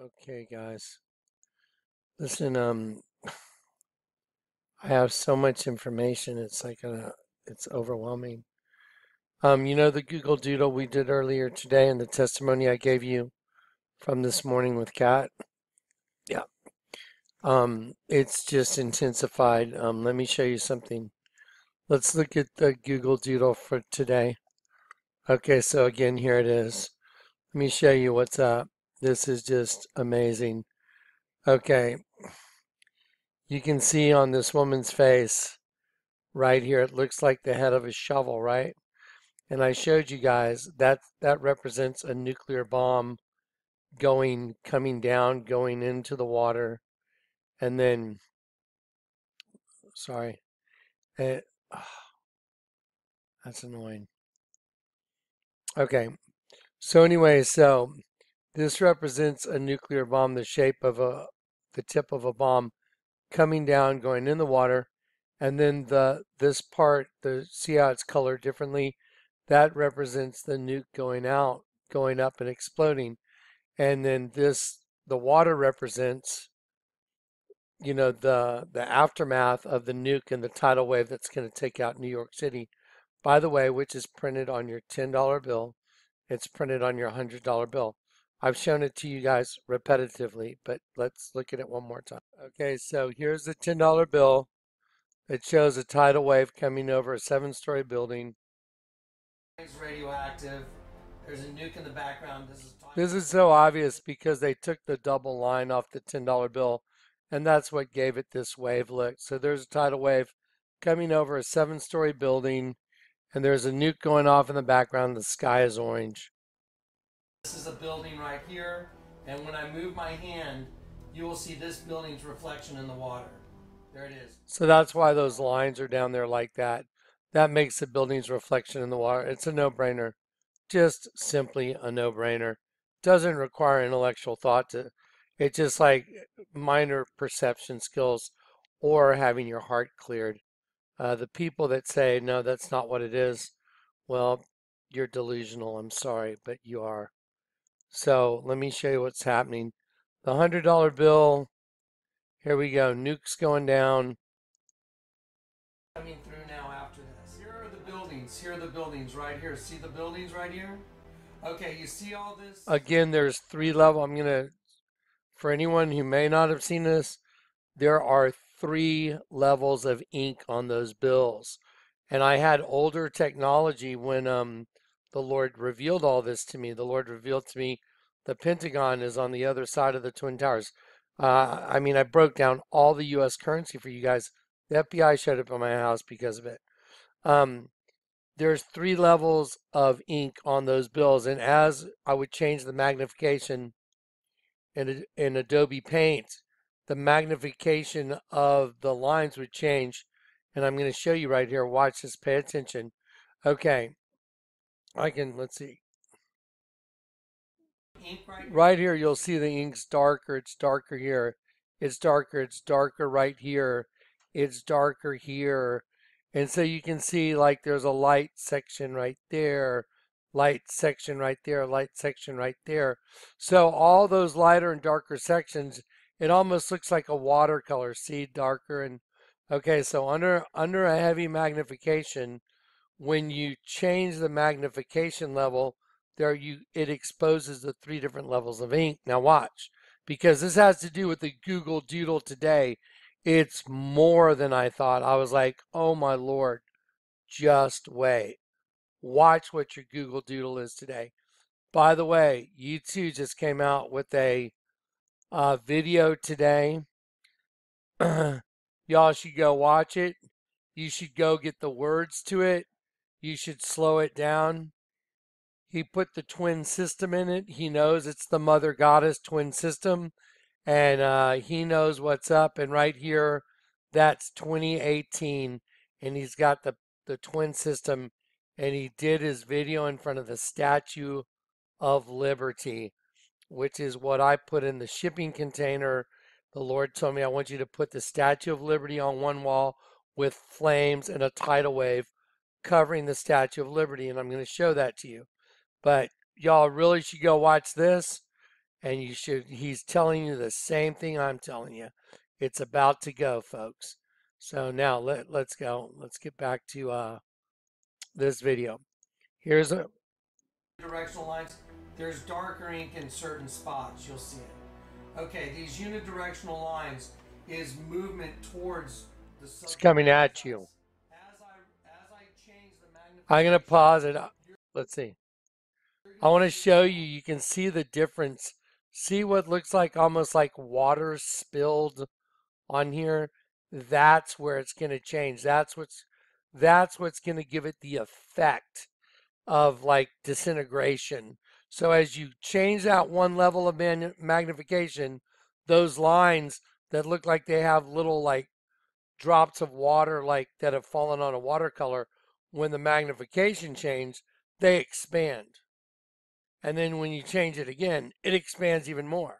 Okay, guys. Listen, I have so much information. It's like it's overwhelming. You know the Google Doodle we did earlier today and the testimony I gave you from this morning with Kat? Yeah. It's just intensified. Let me show you something. Let's look at the Google Doodle for today. Okay, so again, here it is. Let me show you what's up. This is just amazing. Okay, you can see on this woman's face right here, it looks like the head of a shovel, right? And I showed you guys that represents a nuclear bomb coming down, going into the water, and then, sorry, it, that's annoying. Okay, so anyway, so this represents a nuclear bomb, the shape of the tip of a bomb coming down, going in the water, and then this part, see how it's colored differently? That represents the nuke going out, going up and exploding. And then the water represents, the aftermath of the nuke and the tidal wave that's going to take out New York City. By the way, which is printed on your $10 bill. It's printed on your $100 bill. I've shown it to you guys repetitively, but let's look at it one more time. Okay, so here's the $10 bill. It shows a tidal wave coming over a 7-story building. It's radioactive. There's a nuke in the background. This is so obvious because they took the double line off the $10 bill, and that's what gave it this wave look. So there's a tidal wave coming over a 7-story building, and there's a nuke going off in the background. The sky is orange. This is a building right here, and when I move my hand, you will see this building's reflection in the water. There it is. So that's why those lines are down there like that. That makes the building's reflection in the water. It's a no-brainer. Just simply a no-brainer. Doesn't require intellectual thought it's just like minor perception skills or having your heart cleared. The people that say, no, that's not what it is, well, you're delusional. I'm sorry, but you are. So let me show you what's happening. The $100 bill, here we go. Nukes going down. Coming through now after this. Here are the buildings. Here are the buildings right here. See the buildings right here? Okay, you see all this? Again, there's 3 levels. For anyone who may not have seen this, there are 3 levels of ink on those bills. And I had older technology when the Lord revealed all this to me. The Lord revealed to me the Pentagon is on the other side of the Twin Towers. I broke down all the U.S. currency for you guys. The FBI showed up at my house because of it. There's 3 levels of ink on those bills, and as I would change the magnification in Adobe Paint, the magnification of the lines would change. And I'm going to show you right here. Watch this. Pay attention. Okay. Let's see. Right here, you'll see the ink's darker. It's darker here. It's darker. It's darker right here. It's darker here. And so you can see like there's a light section right there, light section right there, light section right there. So all those lighter and darker sections, it almost looks like a watercolor. See, darker and okay. So under a heavy magnification, when you change the magnification level, it exposes the 3 different levels of ink. Now watch, because this has to do with the Google Doodle today. It's more than I thought. I was like, oh my Lord, just wait. Watch what your Google Doodle is today. By the way, YouTube just came out with a video today. Y'all should go watch it. You should go get the words to it. You should slow it down. He put the twin system in it. He knows it's the mother goddess twin system, and he knows what's up. And right here, that's 2018, and he's got the twin system, and he did his video in front of the Statue of Liberty, which is what I put in the shipping container. The Lord told me, I want you to put the Statue of Liberty on one wall with flames and a tidal wave covering the Statue of Liberty, and I'm going to show that to you. But y'all really should go watch this. And he's telling you the same thing I'm telling you. It's about to go, folks. So now let's go. Let's get back to this video. Here's a directional lines. There's darker ink in certain spots. You'll see it. Okay, these unidirectional lines is movement towards the subject. It's coming at you. As I change the magnification, I'm going to pause it. Let's see. I want to show you. You can see the difference. See what looks like almost like water spilled on here. That's where it's going to change. That's what's going to give it the effect of like disintegration. So as you change that one level of magnification, those lines that look like they have little like drops of water like that have fallen on a watercolor, when the magnification changes, they expand. And then when you change it again, it expands even more.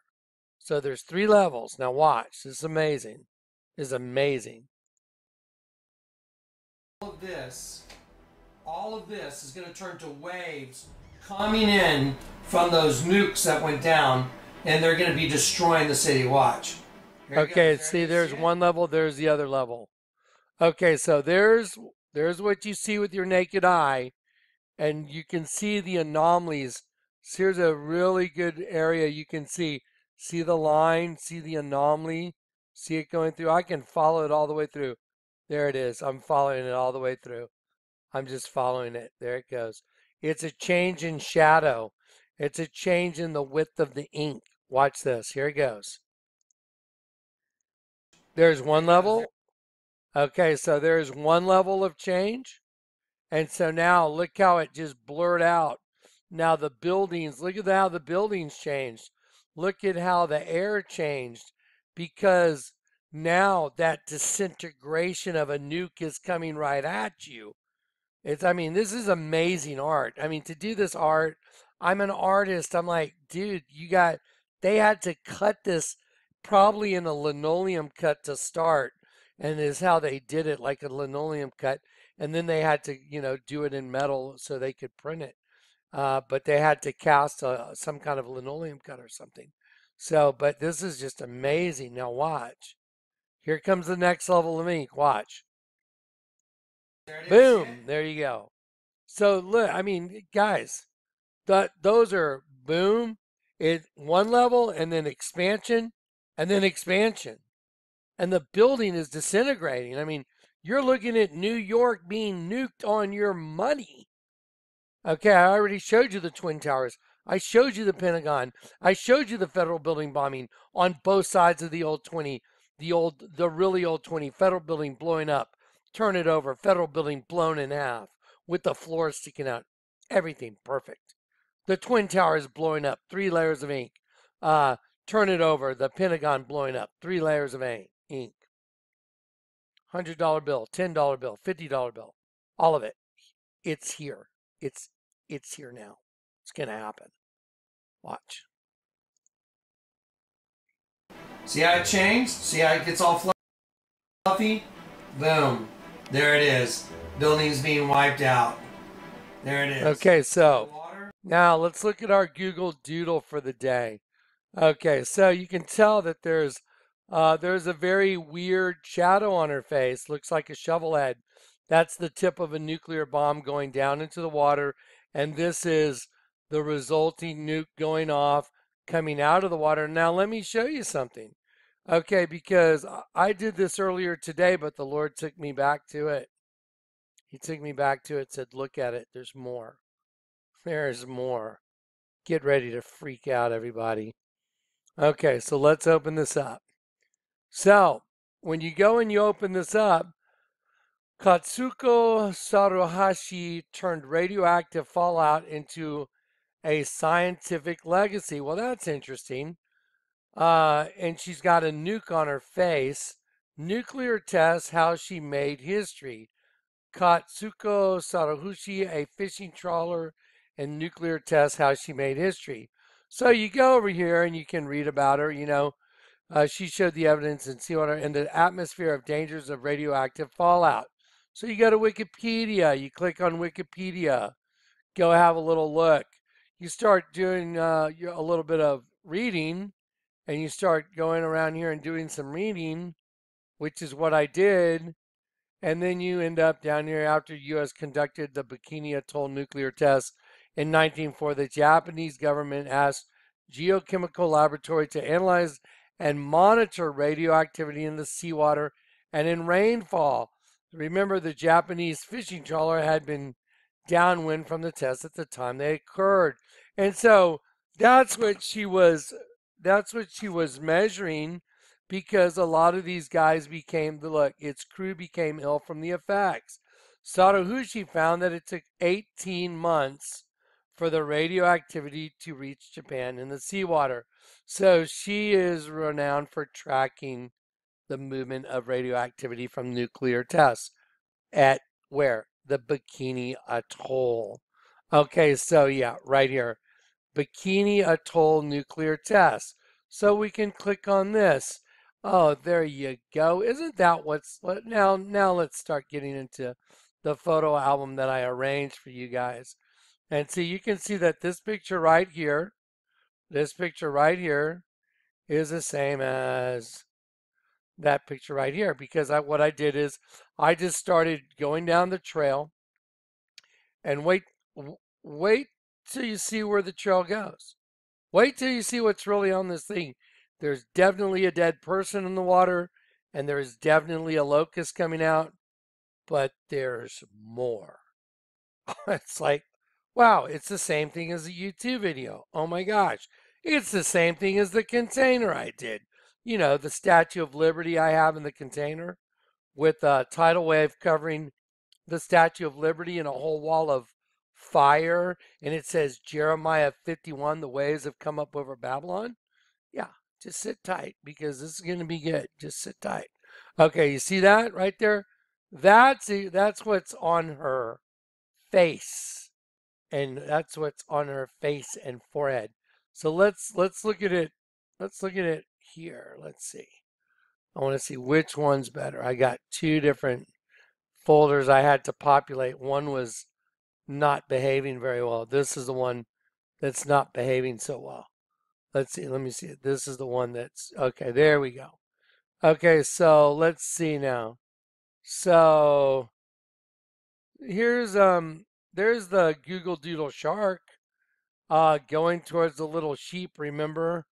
So there's 3 levels. Now watch. This is amazing. This is amazing. All of this is going to turn to waves coming in from those nukes that went down, and they're going to be destroying the city. Watch. Okay, see, there's one level, there's the other level. Okay, so there's what you see with your naked eye, and you can see the anomalies. So here's a really good area. You can see the line, see the anomaly, see it going through. I can follow it all the way through. There it is. I'm following it all the way through. I'm just following it. There it goes. It's a change in shadow. It's a change in the width of the ink. Watch this. Here it goes. There's one level. Okay, so there's one level of change. And so now look how it just blurred out. Now the buildings, look at how the buildings changed. Look at how the air changed, because now that disintegration of a nuke is coming right at you. I mean, this is amazing art. I mean, to do this art, I'm an artist. I'm like, dude, they had to cut this probably in a linoleum cut to start. And is how they did it, like a linoleum cut. And then they had to, do it in metal so they could print it. But they had to cast some kind of linoleum cut or something. So, but this is just amazing. Now watch. Here comes the next level of ink. Watch. Boom. There you go. So look, I mean, guys, those are boom, one level, and then expansion, and then expansion. And the building is disintegrating. I mean, you're looking at New York being nuked on your money. Okay, I already showed you the Twin Towers. I showed you the Pentagon. I showed you the federal building bombing on both sides of the old 20, the really old 20, federal building blowing up, turn it over, federal building blown in half with the floor sticking out. Everything perfect. The Twin Towers blowing up, 3 layers of ink. Turn it over, the Pentagon blowing up, 3 layers of ink. $100 bill, $10 bill, $50 bill, all of it. It's here. It's here now. It's going to happen. Watch. See how it changed? See how it gets all fluffy? Boom. There it is. Buildings being wiped out. There it is. Okay, so now let's look at our Google Doodle for the day. Okay, so you can tell that there's a very weird shadow on her face. Looks like a shovel head. That's the tip of a nuclear bomb going down into the water. And this is the resulting nuke going off, coming out of the water. Now, let me show you something. Okay, because I did this earlier today, but the Lord took me back to it. He took me back to it, said, look at it. There's more. There's more. Get ready to freak out, everybody. Okay, so let's open this up. So, when you go and you open this up, Katsuko Saruhashi turned radioactive fallout into a scientific legacy. Well, that's interesting. And she's got a nuke on her face. Nuclear tests how she made history. Katsuko Saruhashi, a fishing trawler, and nuclear tests how she made history. So you go over here and you can read about her, she showed the evidence and see what in the atmosphere of dangers of radioactive fallout. So you go to Wikipedia, you click on Wikipedia, go have a little look. You start doing a little bit of reading and you start going around here and doing some reading, which is what I did, and then you end up down here after U.S. conducted the Bikini Atoll nuclear test in 1904. The Japanese government asked geochemical laboratory to analyze and monitor radioactivity in the seawater and in rainfall. Remember, the Japanese fishing trawler had been downwind from the test at the time they occurred, and so that's what she was. That's what she was measuring, because a lot of these guys became the look. Its crew became ill from the effects. Sadahushi found that it took 18 months for the radioactivity to reach Japan in the seawater. So she is renowned for tracking the movement of radioactivity from nuclear tests at where? The Bikini Atoll. Okay, so yeah, right here. Bikini Atoll nuclear test. So we can click on this. Oh, there you go. Isn't that what's now let's start getting into the photo album that I arranged for you guys. And see, you can see that this picture right here is the same as that picture right here, because what I did is I just started going down the trail and wait till you see where the trail goes. Wait till you see what's really on this thing. There's definitely a dead person in the water, and there's definitely a locust coming out, but there's more. It's like, wow, it's the same thing as a YouTube video. Oh my gosh. It's the same thing as the container I did. You know, the Statue of Liberty I have in the container with a tidal wave covering the Statue of Liberty and a whole wall of fire. And it says Jeremiah 51, the waves have come up over Babylon. Yeah, just sit tight because this is going to be good. Just sit tight. Okay, you see that right there? That's what's on her face, and that's what's on her face and forehead. So let's look at it. Let's look at it here. Let's see. I want to see which one's better. I got two different folders I had to populate. One was not behaving very well. This is the one that's not behaving so well. Let's see. Let me see. This is the one that's okay. There we go. Okay, so let's see now. So there's the Google Doodle shark going towards the little sheep, remember,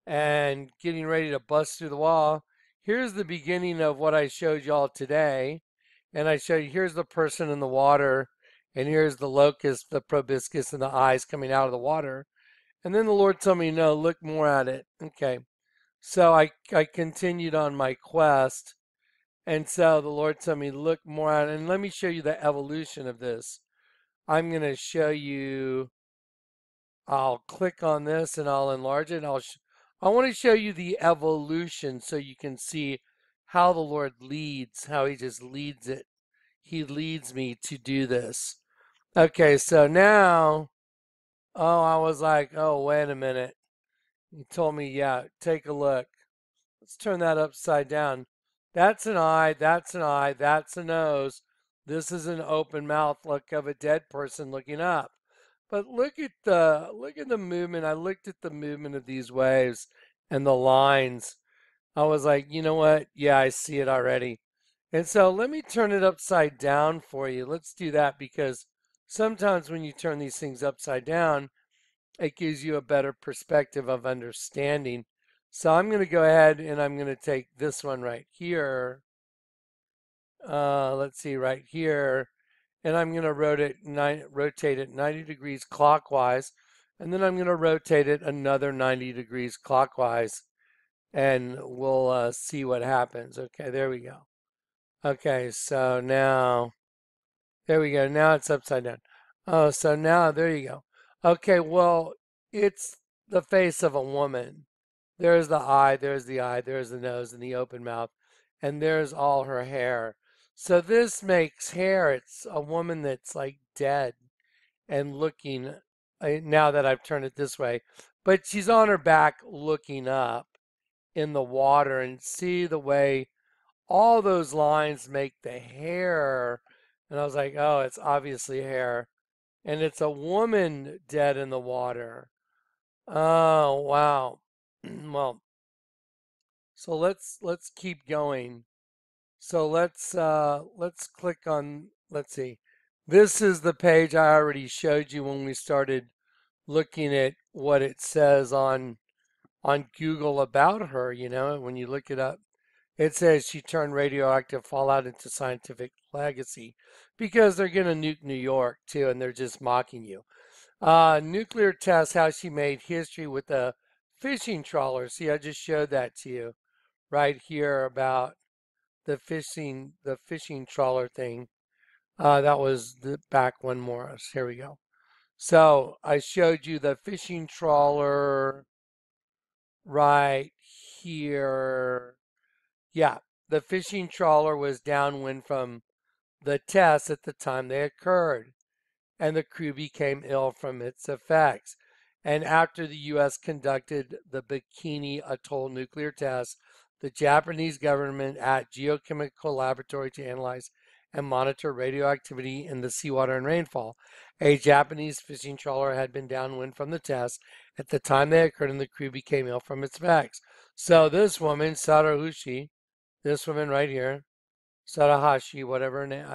and getting ready to bust through the wall. Here's the beginning of what I showed y'all today. And I showed you, here's the person in the water, and here's the locust, the proboscis, and the eyes coming out of the water. And then the Lord told me, no, look more at it. Okay. So I continued on my quest. And so the Lord told me, look more at it. And let me show you the evolution of this. I'm going to show you, I'll click on this and I'll enlarge it. I want to show you the evolution so you can see how the Lord leads, how he just leads it. He leads me to do this. Okay, so now, oh, I was like, oh, wait a minute. He told me, yeah, take a look. Let's turn that upside down. That's an eye, that's an eye, that's a nose. This is an open mouth look of a dead person looking up. But look at the movement. I looked at the movement of these waves and the lines. I was like, you know what? Yeah, I see it already. And so let me turn it upside down for you. Let's do that, because sometimes when you turn these things upside down, it gives you a better perspective of understanding. So I'm going to go ahead and I'm going to take this one right here. Let's see, right here. And I'm going to rotate it 90 degrees clockwise. And then I'm going to rotate it another 90 degrees clockwise. And we'll see what happens. Okay, there we go. Okay, so now, there we go. Now it's upside down. Oh, so now, there you go. Okay, well, it's the face of a woman. There's the eye, there's the eye, there's the nose and the open mouth, and there's all her hair. So this makes hair, it's a woman that's like dead and looking, now that I've turned it this way, but she's on her back looking up in the water, and see the way all those lines make the hair. And I was like, oh, it's obviously hair. And it's a woman dead in the water. Oh, wow. Well, so let's keep going. So let's click on, let's see. This is the page I already showed you when we started looking at what it says on Google about her, when you look it up. It says she turned radioactive fallout into scientific legacy because they're going to nuke New York too, and they're just mocking you. Nuclear test, how she made history with a fishing trawler. See, I just showed that to you right here about the fishing trawler thing. That was the back one more. Here we go. So I showed you the fishing trawler right here. Yeah, the fishing trawler was downwind from the tests at the time they occurred, and the crew became ill from its effects. And after the U.S. conducted the Bikini Atoll nuclear tests, the Japanese government at geochemical laboratory to analyze and monitor radioactivity in the seawater and rainfall. A Japanese fishing trawler had been downwind from the tests at the time they occurred, and the crew became ill from its effects. So this woman, Sarahushi, this woman right here, Sarahashi, whatever her name,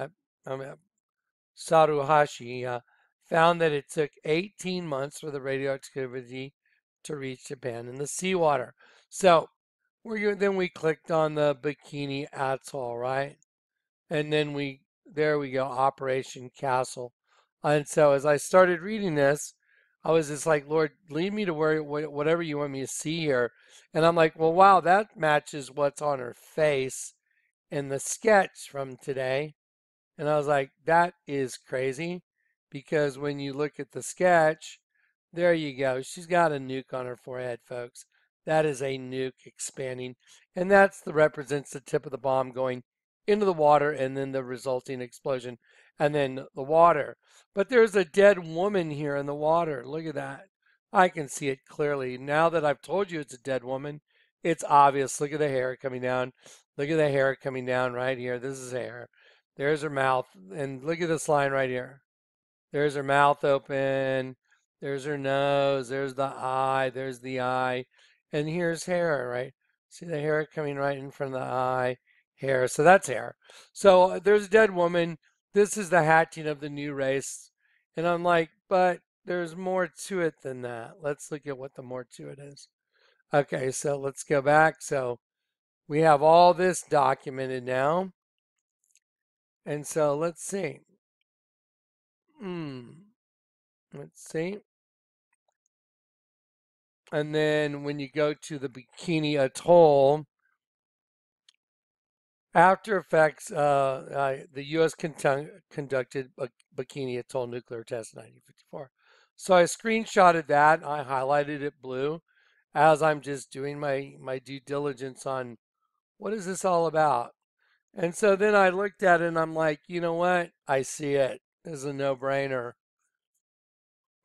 Saruhashi, found that it took 18 months for the radioactivity to reach Japan in the seawater. So then we clicked on the Bikini Atoll, right? And then there we go, Operation Castle. And so as I started reading this, I was just like, Lord, lead me to whatever you want me to see here. And I'm like, well, wow, that matches what's on her face in the sketch from today. And I was like, that is crazy because when you look at the sketch, there you go. She's got a nuke on her forehead, folks. That is a nuke expanding. And represents the tip of the bomb going into the water and then the resulting explosion and then the water. But there's a dead woman here in the water. Look at that. I can see it clearly. Now that I've told you it's a dead woman, it's obvious. Look at the hair coming down. Look at the hair coming down right here. This is hair. There's her mouth. And look at this line right here. There's her mouth open. There's her nose. There's the eye. There's the eye. And here's hair, right? See the hair coming right in front of the eye. Hair. So that's hair. So there's a dead woman. This is the hatching of the new race. And I'm like, but there's more to it than that. Let's look at what the more to it is. Okay, so let's go back. So we have all this documented now. And so let's see. Let's see. And then when you go to the Bikini Atoll, after effects, the U.S. conducted a Bikini Atoll nuclear test in 1954. So I screenshotted that. I highlighted it blue as I'm just doing my due diligence on what is this all about. And so then I looked at it and I'm like, you know what? I see it. This is a no-brainer.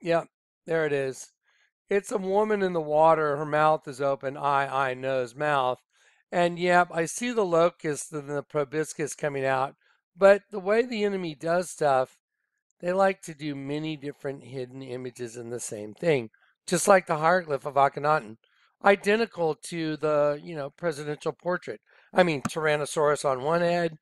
Yep, there it is. It's a woman in the water. Her mouth is open, eye, nose, mouth. And yep, I see the locust and the proboscis coming out. But the way the enemy does stuff, they like to do many different hidden images in the same thing, just like the hieroglyph of Akhenaten, identical to the presidential portrait. I mean, Tyrannosaurus on one head,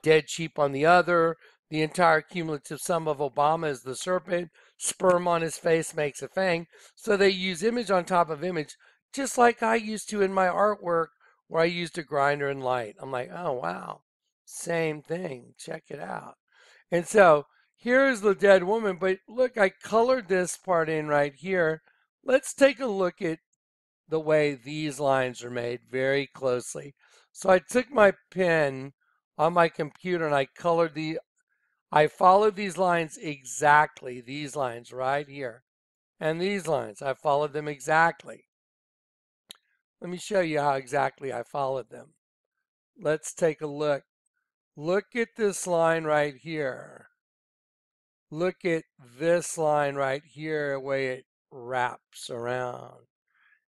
dead sheep on the other. The entire cumulative sum of Obama is the serpent. Sperm on his face makes a fang. So they use image on top of image, just like I used to in my artwork, where I used a grinder and light. I'm like, oh wow, same thing. Check it out. And so here's the dead woman, but look, I colored this part in right here. Let's take a look at the way these lines are made very closely. So I took my pen on my computer and I followed these lines exactly, these lines right here. And these lines, I followed them exactly. Let me show you how exactly I followed them. Let's take a look. Look at this line right here. Look at this line right here, the way it wraps around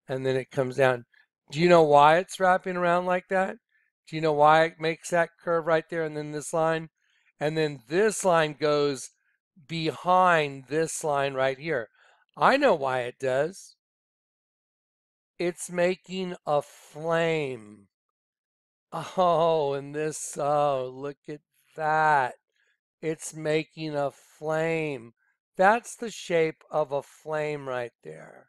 and then it comes down. Do you know why it's wrapping around like that? Do you know why it makes that curve right there and then this line? And then this line goes behind this line right here. I know why it does. It's making a flame. Oh, and this, oh, look at that. It's making a flame. That's the shape of a flame right there.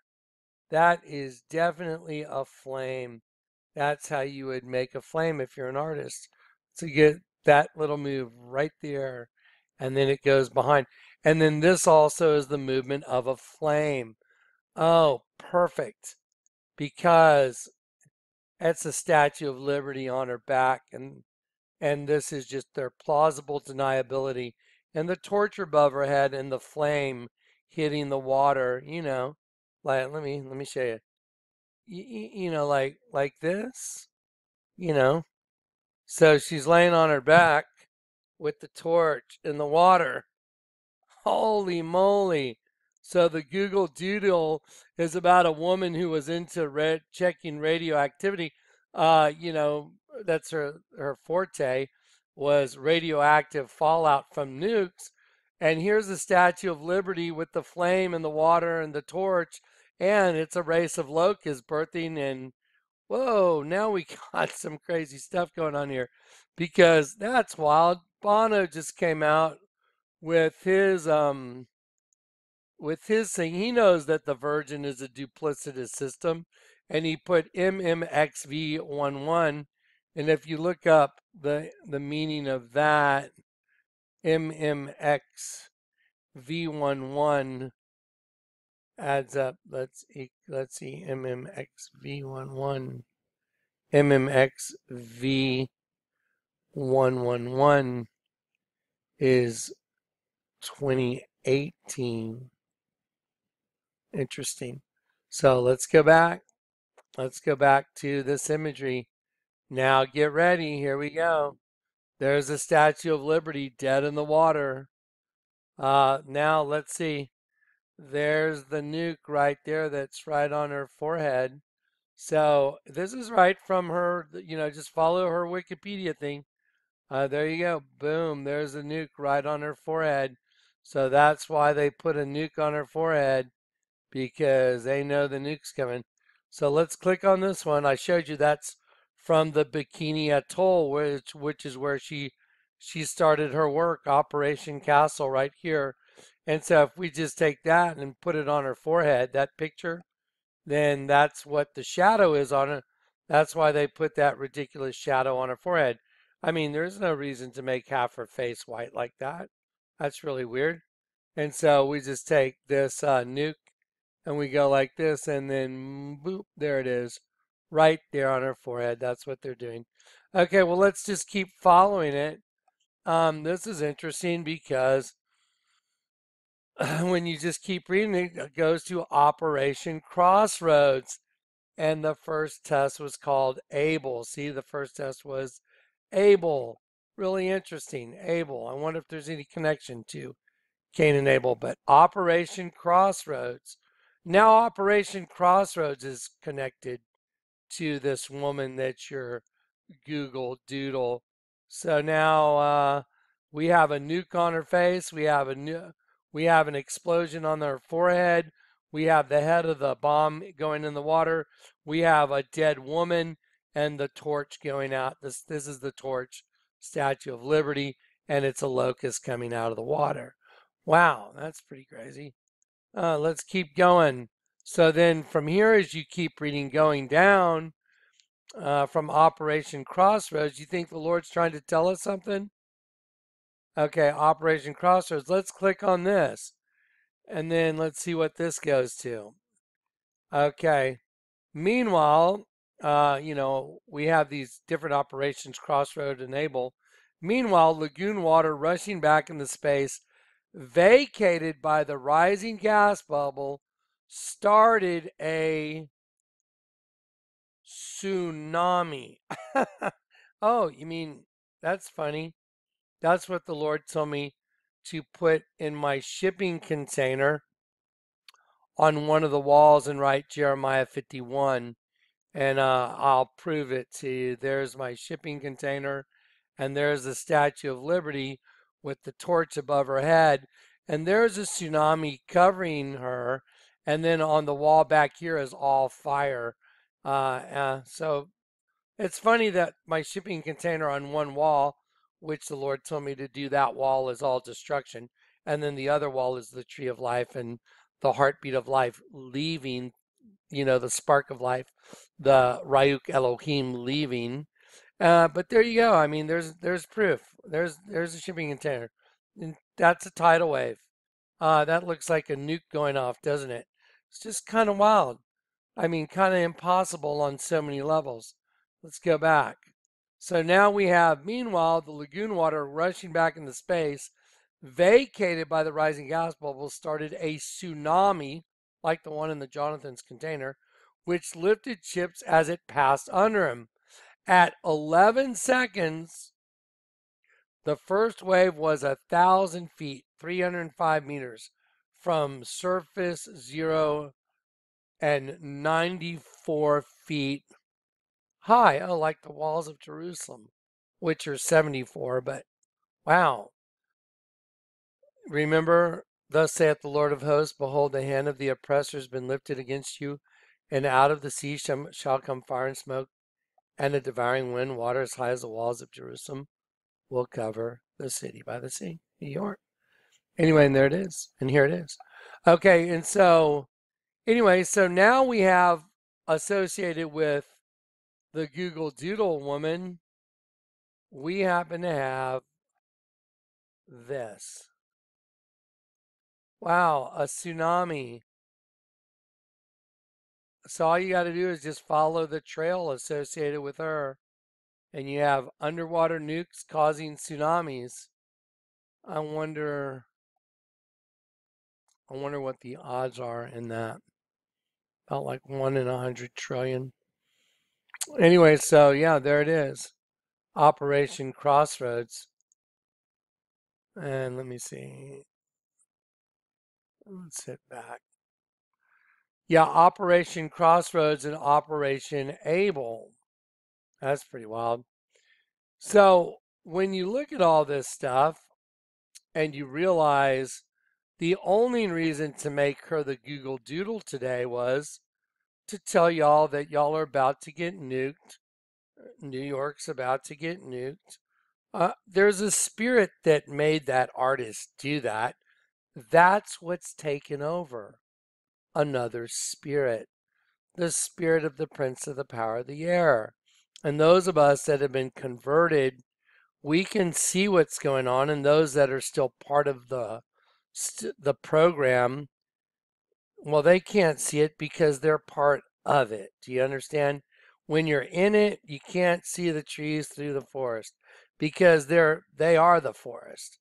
That is definitely a flame. That's how you would make a flame if you're an artist. To get that little move right there, and then it goes behind. And then this also is the movement of a flame. Oh, perfect. Because it's a Statue of Liberty on her back, and this is just their plausible deniability. And the torch above her head and the flame hitting the water, like let me show you. Like this, you know. So she's laying on her back with the torch in the water. Holy moly. So the Google Doodle is about a woman who was into checking radioactivity. Uh, you know, that's her forte was radioactive fallout from nukes. And here's the Statue of Liberty with the flame and the water and the torch. And it's a race of locusts birthing. And whoa, now we got some crazy stuff going on here because that's wild. Bono just came out with his thing. He knows that the Virgin is a duplicitous system, and he put MMXV11. And if you look up the meaning of that, MMXV11 adds up. Let's see MMXV11 MMXV111 is 2018. Interesting. So let's go back. Let's go back to this imagery. Now get ready. Here we go. There's the Statue of Liberty dead in the water. Now let's see. There's the nuke right there that's right on her forehead. So this is right from her, just follow her Wikipedia thing. There you go. Boom. There's a nuke right on her forehead. So that's why they put a nuke on her forehead because they know the nuke's coming. So let's click on this one. I showed you that's from the Bikini Atoll, which is where she started her work, Operation Castle, right here. And so if we just take that and put it on her forehead, that picture, then that's what the shadow is on it. That's why they put that ridiculous shadow on her forehead. I mean, there's no reason to make half her face white like that. That's really weird. And so we just take this nuke and we go like this, and then boop, there it is, right there on her forehead. That's what they're doing. Okay, well, let's just keep following it. This is interesting because when you just keep reading it goes to Operation Crossroads. And the first test was called Able. See, the first test was Able. Really interesting. Able. I wonder if there's any connection to Cain and Abel, but Operation Crossroads. Now Operation Crossroads is connected to this woman that's your Google Doodle. So now we have a nuke on her face. We have an explosion on her forehead. We have the head of the bomb going in the water. We have a dead woman and the torch going out. This is the torch, Statue of Liberty, and it's a locust coming out of the water. Wow, that's pretty crazy. Let's keep going. So then from here, as you keep reading going down, from Operation Crossroads. You think the Lord's trying to tell us something? Okay, Operation Crossroads. Let's click on this. And then let's see what this goes to. Okay. Meanwhile, we have these different operations, Crossroad and Able. Meanwhile, lagoon water rushing back into space, vacated by the rising gas bubble, started a tsunami. Oh, you mean that's funny. That's what the Lord told me to put in my shipping container on one of the walls and write Jeremiah 51. And I'll prove it to you. There's my shipping container, and there's the Statue of Liberty with the torch above her head. And there's a tsunami covering her. And then on the wall back here is all fire. So it's funny that my shipping container on one wall, which the Lord told me to do, that wall is all destruction. And then the other wall is the tree of life and the heartbeat of life leaving, the spark of life, the Ryuk Elohim leaving. But there you go. I mean, there's proof. There's a shipping container. And that's a tidal wave. That looks like a nuke going off, doesn't it? It's just kind of wild. I mean, kind of impossible on so many levels. Let's go back. So now we have, meanwhile, the lagoon water rushing back into space, vacated by the rising gas bubbles, started a tsunami, like the one in the Jonathan's container, which lifted ships as it passed under him. At 11 seconds, the first wave was 1,000 feet, 305 meters from surface zero and 94 feet high. Oh, like the walls of Jerusalem, which are 74, but wow. Remember, thus saith the Lord of hosts, behold, the hand of the oppressor has been lifted against you, and out of the sea shall come fire and smoke, and a devouring wind, water as high as the walls of Jerusalem, will cover the city by the sea, New York. Anyway, and there it is, and here it is. Okay, and so, anyway, so now we have associated with the Google Doodle woman, we happen to have this. Wow, a tsunami. So all you got to do is just follow the trail associated with her, and you have underwater nukes causing tsunamis. I wonder what the odds are in that. About like 1 in 100 trillion. Anyway, so yeah, there it is. Operation Crossroads. And let me see. Let's hit back. Yeah, Operation Crossroads and Operation Able. That's pretty wild. So when you look at all this stuff and you realize the only reason to make her the Google Doodle today was to tell y'all that y'all are about to get nuked. New York's about to get nuked. There's a spirit that made that artist do that. That's what's taken over. Another spirit. The spirit of the prince of the power of the air. And those of us that have been converted, we can see what's going on, and those that are still part of the program, well, they can't see it because they're part of it. Do you understand? When you're in it, you can't see the trees through the forest because they are the forest.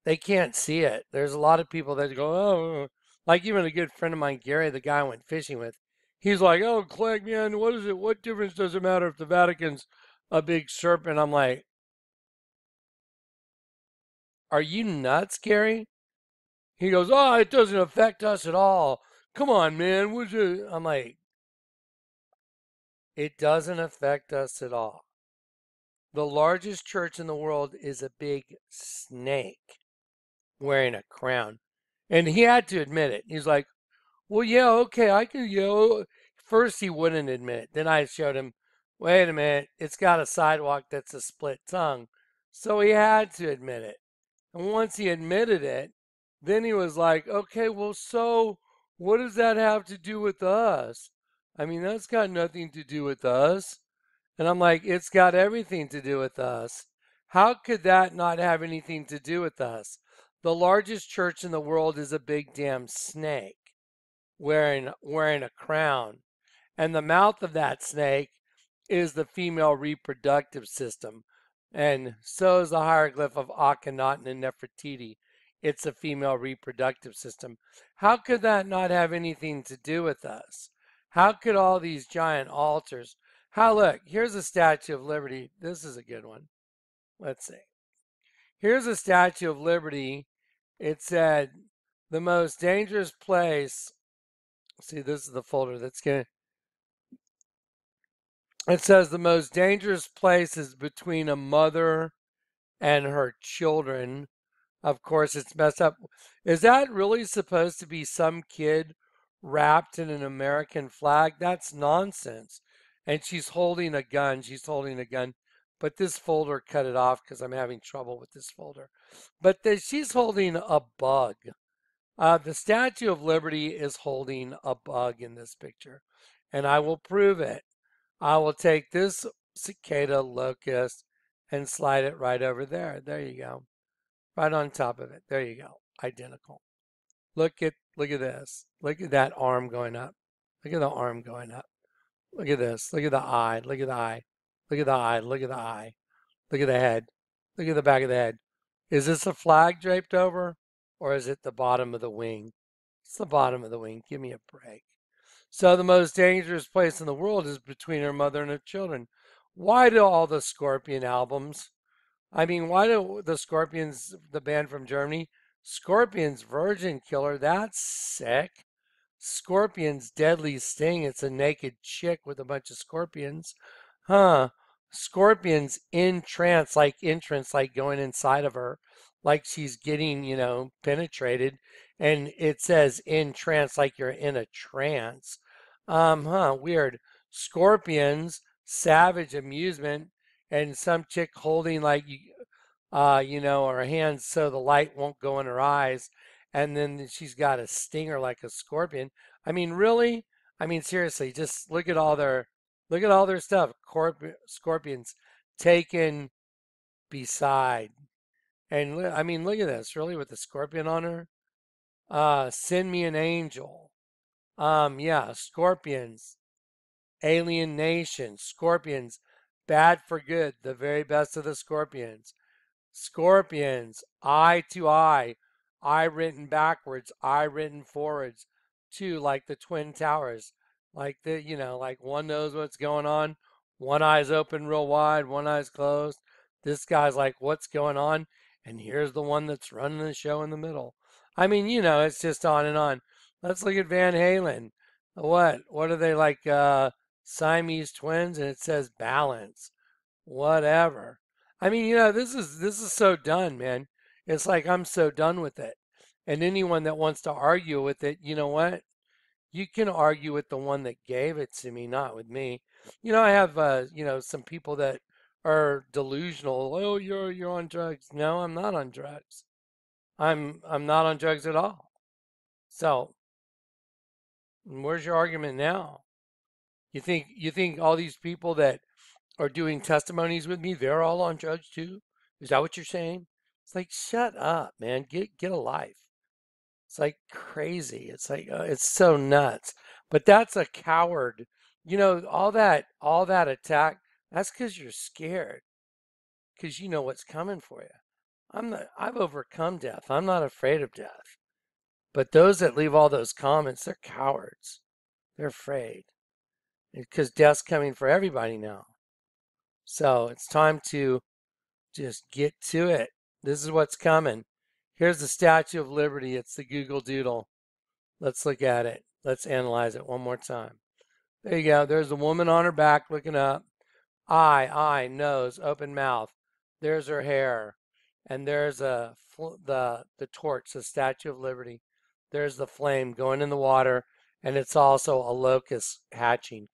They can't see it. There's a lot of people that go, oh, like even a good friend of mine, Gary, the guy I went fishing with, he's like, oh, Clegg, man, what is it? What difference does it matter if the Vatican's a big serpent? I'm like, are you nuts, Gary? He goes, oh, it doesn't affect us at all. Come on, man. What's it? I'm like, it doesn't affect us at all. The largest church in the world is a big snake wearing a crown. And he had to admit it. He's like, well, yeah, okay, I can, First, he wouldn't admit it. Then I showed him, wait a minute, it's got a sidewalk that's a split tongue. So he had to admit it. And once he admitted it, then he was like, okay, well, so what does that have to do with us? I mean, that's got nothing to do with us. And I'm like, it's got everything to do with us. How could that not have anything to do with us? The largest church in the world is a big damn snake wearing a crown. And the mouth of that snake is the female reproductive system. And so is the hieroglyph of Akhenaten and Nefertiti. It's a female reproductive system. How could that not have anything to do with us? How could all these giant altars? Look, here's a Statue of Liberty. This is a good one. Let's see. Here's a Statue of Liberty. It said, the most dangerous place. See, this is the folder that's going to. It says the most dangerous place is between a mother and her children. Of course, it's messed up. Is that really supposed to be some kid wrapped in an American flag? That's nonsense. and she's holding a gun. She's holding a gun, but this folder cut it off because I'm having trouble with this folder. But she's holding a bug. The Statue of Liberty is holding a bug in this picture, and I will prove it. I will take this cicada locust and slide it right over there. There you go. Right on top of it. There you go. Identical. Look at this. Look at that arm going up. Look at the arm going up. Look at this. Look at the eye. Look at the eye. Look at the eye. Look at the eye. Look at the head. Look at the back of the head. Is this a flag draped over, or is it the bottom of the wing? It's the bottom of the wing. Give me a break. So the most dangerous place in the world is between her mother and her children. Why do all the Scorpion albums? I mean, why do the Scorpions, the band from Germany, Scorpions Virgin Killer, that's sick. Scorpion's Deadly Sting, it's a naked chick with a bunch of scorpions. Huh. Scorpion's entrance, like entrance, like going inside of her, like she's getting, penetrated. And it says in trance, like you're in a trance. Weird. Scorpions, Savage Amusement, and some chick holding like her hands so the light won't go in her eyes, and then she's got a stinger like a scorpion. I mean, really? I mean, seriously, just look at all their stuff. Scorpions taken beside, and I mean, look at this, really, with the scorpion on her. Send me an angel. Yeah, scorpions, alien nation, scorpions, bad for good, the very best of the scorpions. Scorpions, eye to eye written backwards, eye written forwards, two like the Twin Towers. Like like one knows what's going on, one eye's open real wide, one eye's closed. This guy's like, what's going on? And here's the one that's running the show in the middle. I mean, it's just on and on. Let's look at Van Halen. What are they like Siamese twins? And it says balance. Whatever. I mean, this is so done, man. It's like I'm so done with it. And anyone that wants to argue with it, you know what? You can argue with the one that gave it to me, not with me. I have some people that are delusional. Oh, you're on drugs. No, I'm not on drugs. I'm not on drugs at all. So, where's your argument now? You think all these people that are doing testimonies with me, they're all on drugs too? Is that what you're saying? It's like, shut up, man. Get a life. It's like crazy. It's like it's so nuts. But that's a coward. All that attack, that's because you're scared. Because you know what's coming for you. I've overcome death. I'm not afraid of death. But those that leave all those comments, they're cowards. They're afraid. Because death's coming for everybody now. So it's time to just get to it. This is what's coming. Here's the Statue of Liberty. It's the Google Doodle. Let's look at it. Let's analyze it one more time. There you go. There's a woman on her back looking up. Eye, nose, open mouth. There's her hair. And there's the torch, the Statue of Liberty. There's the flame going in the water. And it's also a locust hatching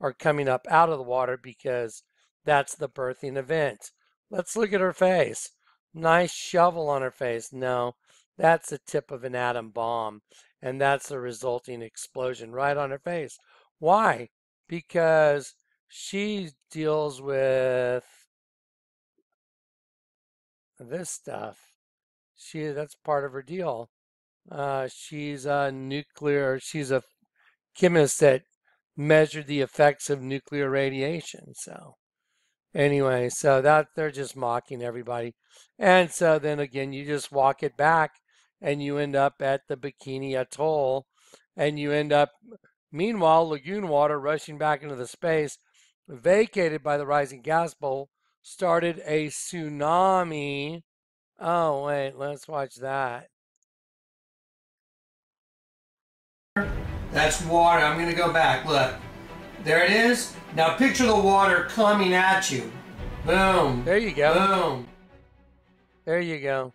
or coming up out of the water because that's the birthing event. Let's look at her face. Nice shovel on her face. No, that's the tip of an atom bomb. And that's the resulting explosion right on her face. Why? Because she deals with this stuff. That's part of her deal. She's a chemist that measured the effects of nuclear radiation. So anyway, so that they're just mocking everybody. And so then again, you just walk it back and you end up at the Bikini Atoll and you end up, meanwhile, lagoon water rushing back into the space, vacated by the rising gas bowl, started a tsunami. Oh, wait, let's watch that. That's water. I'm going to go back. Look. There it is. Now picture the water coming at you. Boom. There you go. Boom. There you go.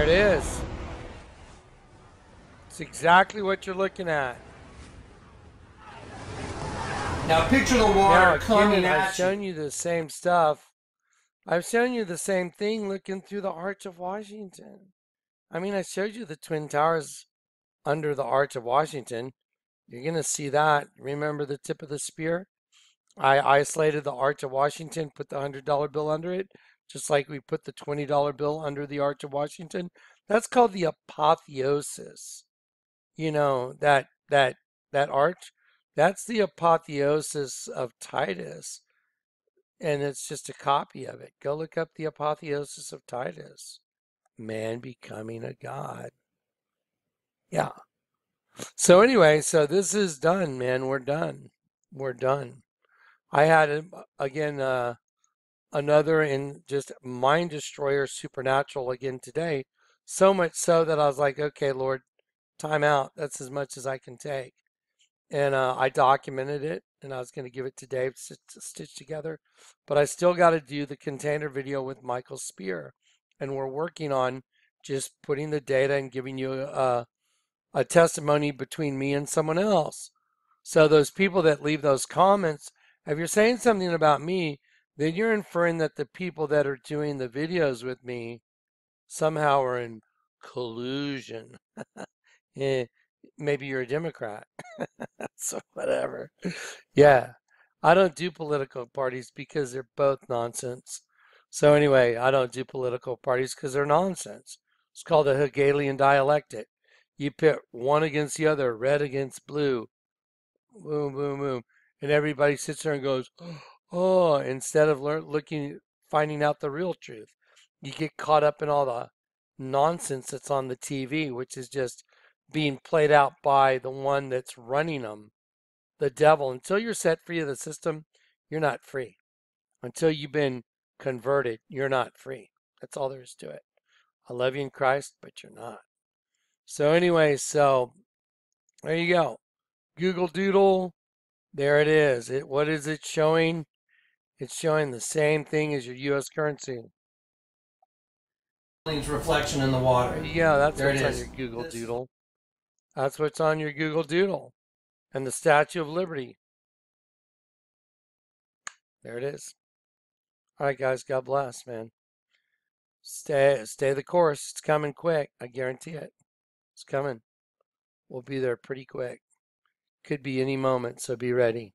There it is. It's exactly what you're looking at. Now picture the water Now coming again, I've at shown you. you the same stuff. I've shown you the same thing looking through the Arch of Washington. I mean, I showed you the Twin Towers under the Arch of Washington. You're going to see that. Remember the tip of the spear? I isolated the Arch of Washington, put the $100 bill under it, just like we put the $20 bill under the Arch of Washington. That's called the apotheosis. You know, that arch, that's the apotheosis of Titus, and it's just a copy of it. Go look up the apotheosis of Titus. Man becoming a god. Yeah. So anyway, so this is done, man. We're done. We're done. I had again another in just mind destroyer supernatural again today. So much so that I was like, okay, Lord, time out. That's as much as I can take. And I documented it, and I was going to give it to Dave to stitch together. But I still got to do the container video with Michael Spear, and we're working on just putting the data and giving you a testimony between me and someone else. So those people that leave those comments, if you're saying something about me, then you're inferring that the people that are doing the videos with me somehow are in collusion. Eh, maybe you're a Democrat. So whatever. Yeah. I don't do political parties because they're both nonsense. So anyway, I don't do political parties because they're nonsense. It's called a Hegelian dialectic. You pit one against the other, red against blue, boom, boom, boom, and everybody sits there and goes, "Oh!" Instead of finding out the real truth, you get caught up in all the nonsense that's on the TV, which is just being played out by the one that's running them, the devil. Until you're set free of the system, you're not free. Until you've been converted, you're not free. That's all there is to it. I love you in Christ, but you're not. So anyway, so there you go. Google Doodle. There it is. What is it showing? It's showing the same thing as your U.S. currency. Reflection in the There water. you go. That's There it what's on is. your Google Doodle. That's what's on your Google Doodle. And the Statue of Liberty. There it is. All right, guys. God bless, man. Stay the course. It's coming quick. I guarantee it. It's coming. We'll be there pretty quick. Could be any moment, so be ready.